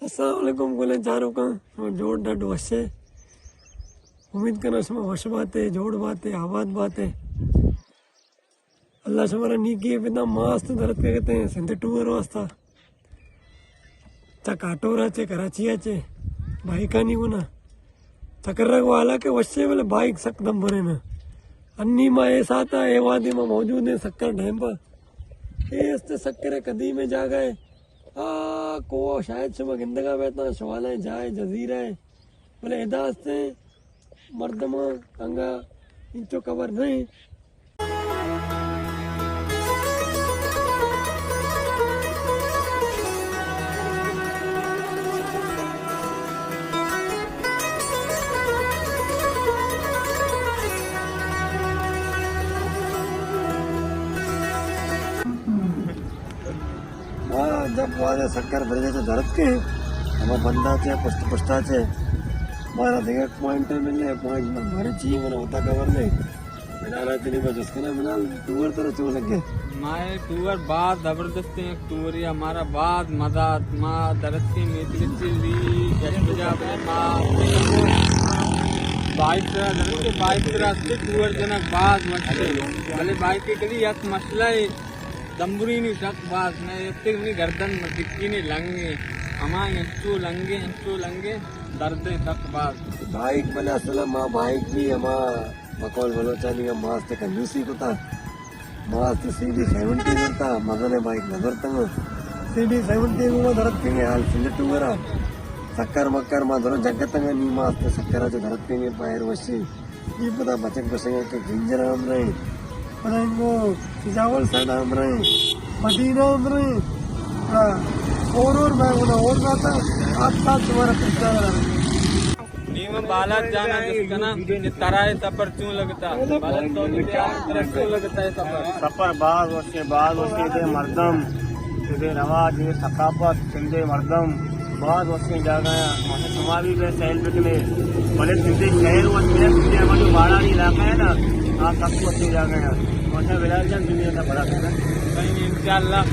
अस्सलामुअलैकुम बोले चारों का जोड़ ढाड वशे उम्मीद करना समा वश बात है जोड़ बात है आबाद बात है अल्लाह से हमारा नी किए बिना मस्त दरद के कहते हैं सिंधे टूर वास्ता चा काटोरा चे कराची चे बाइक नहीं होना चक्कर वाला के वशे वाले बाइक सकदम भरे ना अन्नी माँ ऐसा आता है वादी में मौजूद है शक्कर डैम पर ये शक्कर कदी में जा गए को शायद सुबह गिंदगा बैठना सवाल जाए जजीरा है बोले एदास से मर्दमा अंगा इंचो कवर नहीं जब वाले शक्कर भर जाते धरत के हम बंदा चे पुष्टा चे मारा देगा पॉइंट मिलने पॉइंट में हमारे चाहिए मैंने होता कवर नहीं बिना तेरी वजह से ना बिना टूर तरह चोर लगे माए टूर बाद जबरदस्त है टूर ये हमारा बाद मजा माँ दरद की मेथी चिल्ली जशबजा माँ बाइक रास्ते टूर जनक बाद मसले भले बाइक के कभी एक मसला है दम्बुरी नहीं तक बात नहीं इतने नहीं गर्दन दिक्की नहीं लंगे हमारे इंचो लंगे दर्द तक बात बाइक भले असल माँ बाइक भी हमारा बकौल बलोचानी का मस्त कंजूसी को था मस्त CD70 था मदने बाइक नजर तंग CD70 में धरत के हाल सिंध टूरा शक्कर मक्कर माँ दोनों जगत तंग नी मस्त शक्कर जो धरत के पैर वशी ये पता बचक बसेंगे के गिंजर हम रहे पता इनको सिजावल साइड हम रहे मदीना हम रहे और मैं और बात आप साथ तुम्हारा पिछड़ा नीम बालात जाना जिसका ना तराए सफर क्यों लगता बालात तो क्यों लगता है सफर बाद वस्ते दे मर्दम दे नवाज ये सकाफत सिंधे मर्दम बाद वस्ते जा गया माने समावी में सैल बिकने भले सिंधे शहर और मेरे सिंधे हमारा जो बाड़ानी इलाका है ना आप सब वस्ते जा गया माने विराजन दुनिया का बड़ा है कहीं इंशाल्लाह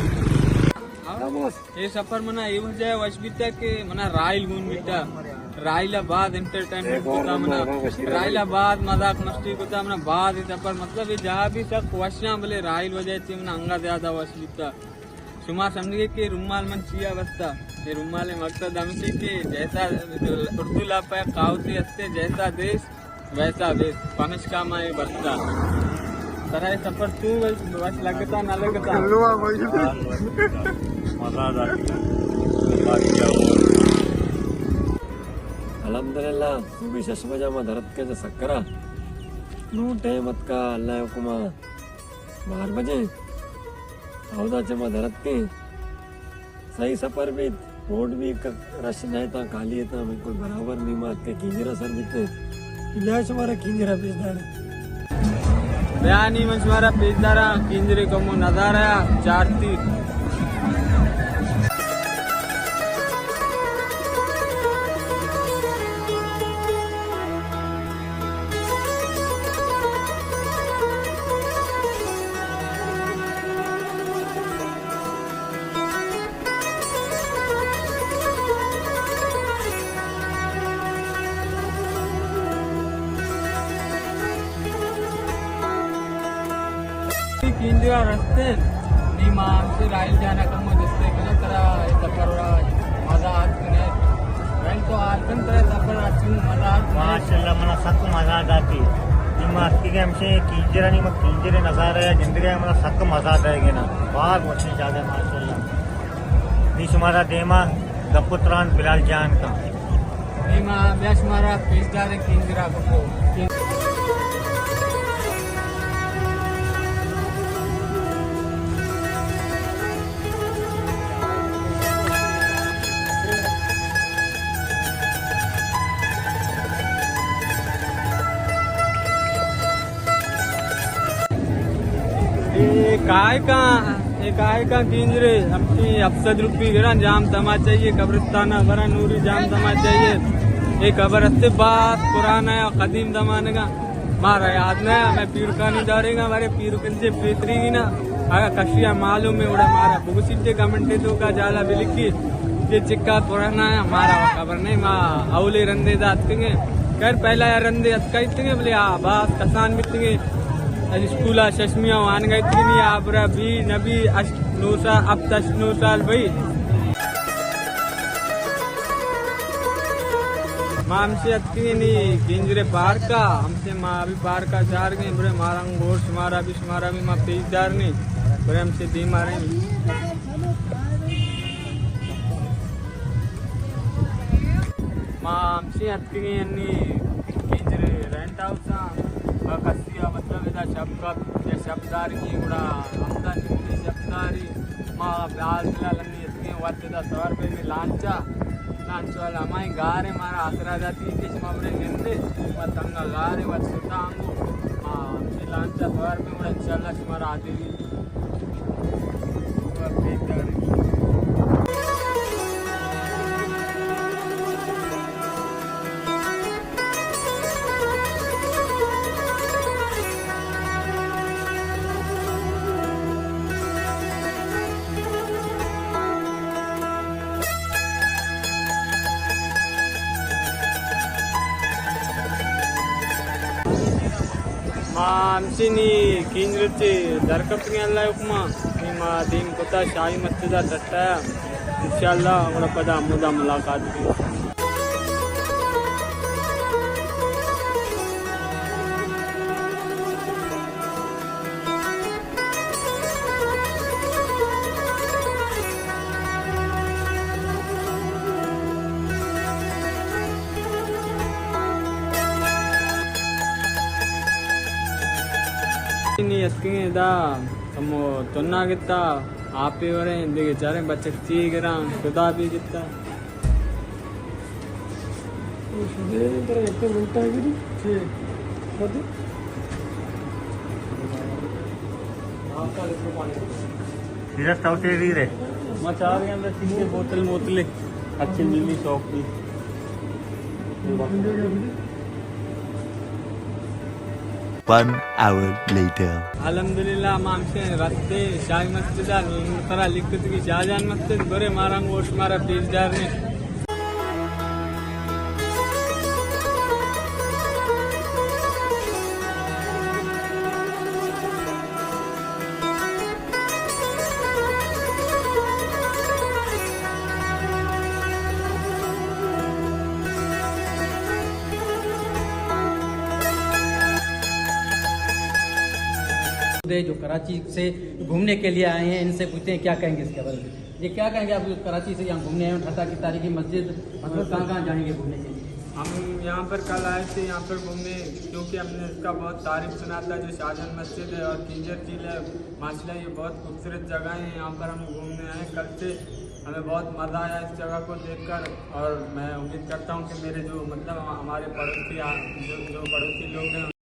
ये सफर मना ये वजह वशबिता के मना राइल गुन बिता राइलाबाद एंटरटेनमेंट होता मना राइलाबाद मजाक मस्ती होता मना बाद इस सफर मतलब ये जहाँ भी सब वशना बोले राइल वजह से मना अंगा ज्यादा वशबिता शुमा समझे कि रुमाल मन चिया बसता ये रुमाल मकसद हमसे कि जैसा उर्दू लापा कावती हस्ते जैसा देश वैसा देश पांच काम आए बसता तरह सफर तू बस लगता ना लगता अल्हम्दुलिल्लाह सुबह से बजा में धरत के जो सक्करा नू टाइमत का अल्लाह हुक्मा 12 बजे औदा चमा धरत के सही सफर भी रोड भी रश नहीं था खाली था बिल्कुल बराबर नहीं मात के किंजरा सर बीते इलाज हमारा किंजरा बेचदार बयानी मशवरा बेचदारा किंजरे को नजारा चारती किंजरा रस्ते नीमा से राइल जाना कम जिससे कि तरह सफर मजा आती है राइल तो आतन तरह सफर आती मजा माशाल्लाह मना सक मजा आती नीमा की हमसे किंजरा नी मत किंजरे नजारा है जिंदगी में मना सक मजा आएगा ना बाहर वसने ज्यादा माशाल्लाह नी तुम्हारा देमा गपुत्रान बिलाल जान का नीमा बेश हमारा पेशदार किंजरा को काय का किंजरे अपनी अफसद रुपी गिरा जाम तमा चाहिए कब्रिस्ताना बरा नूरी जाम तमा चाहिए ये कब्र हस्ते बात पुराना है कदीम जमाने का मारा याद नहीं मैं पीर का नहीं डालेगा हमारे पीर से पेतरी की ना अगर कशिया मालूम है उड़ा मारा बुगसिटे कमेंटे तो का जाला बिलिकी ये चिक्का पुराना है हमारा खबर नहीं माँ अवले रंदे जात के कर पहला यार रंदे अतकाई तिंगे बोले आ बात कसान बितिंगे स्कूला चश्मिया वान गई तिंगे आबरा भी नबी नूसा अब तक 9 साल भाई माँ हमसे अतकी नहीं किंजरे पार का हमसे माँ अभी पार का चार गए बड़े मारा घोर सुमारा भी माँ पेजदार नहीं बड़े हमसे दी मारे माँ हमसे अतकी नहीं किंजरे रेंट हाउस कसिया मतलब इधर शब्दारी की गुड़ा आमदन शब्दारी माँ ब्याज मिला लन्नी अतकी वाते दा 100 रुपये में लांचा वाला हमारी गारे मारा आसरा जाती है किस मामले निंदे मतंगा गारे वत सुतांगो हमसे लांचा 100 रुपये में इंशाल्लाह तुम्हारा आदि आमची केंद्रचे दरकप्तनी अल्लाह उपमा मा दीन कोता शाही मस्जिदा टट्टा इंशाल्लाह और पदा मुदा मुलाकात की तमो तोना किता आप ही वरे इंदे चारे बच्चे ची करा खुदा भी किता गेस्ट हाउस रे रे मचार के अंदर तीन के बोतल मोतले अच्छी नीली शॉप की One hour later. अल्हम्दुलिल्लाह मामसे रास्ते शाही मस्जिद तरह लिखत की शाहजहान मस्जिद बड़े मारा गोश मारा पेजदार ने जो कराची से घूमने के लिए आए हैं इनसे पूछते हैं क्या कहेंगे इसके बारे में। ये क्या कहेंगे आप कराची से यहाँ घूमने आए ठट्टा की तारीखी मस्जिद मतलब कहाँ जाएंगे घूमने के लिए? हम यहाँ पर कल आए थे यहाँ पर घूमने क्योंकि हमने इसका बहुत तारीफ सुना था जो शाहजहान मस्जिद है और किंजर झील है माशाल्लाह ये बहुत खूबसूरत जगह है। यहाँ पर हम घूमने आए कल से हमें बहुत मज़ा आया इस जगह को देखकर और मैं उम्मीद करता हूँ कि मेरे जो मतलब हमारे पड़ोसी जो पड़ोसी लोग हैं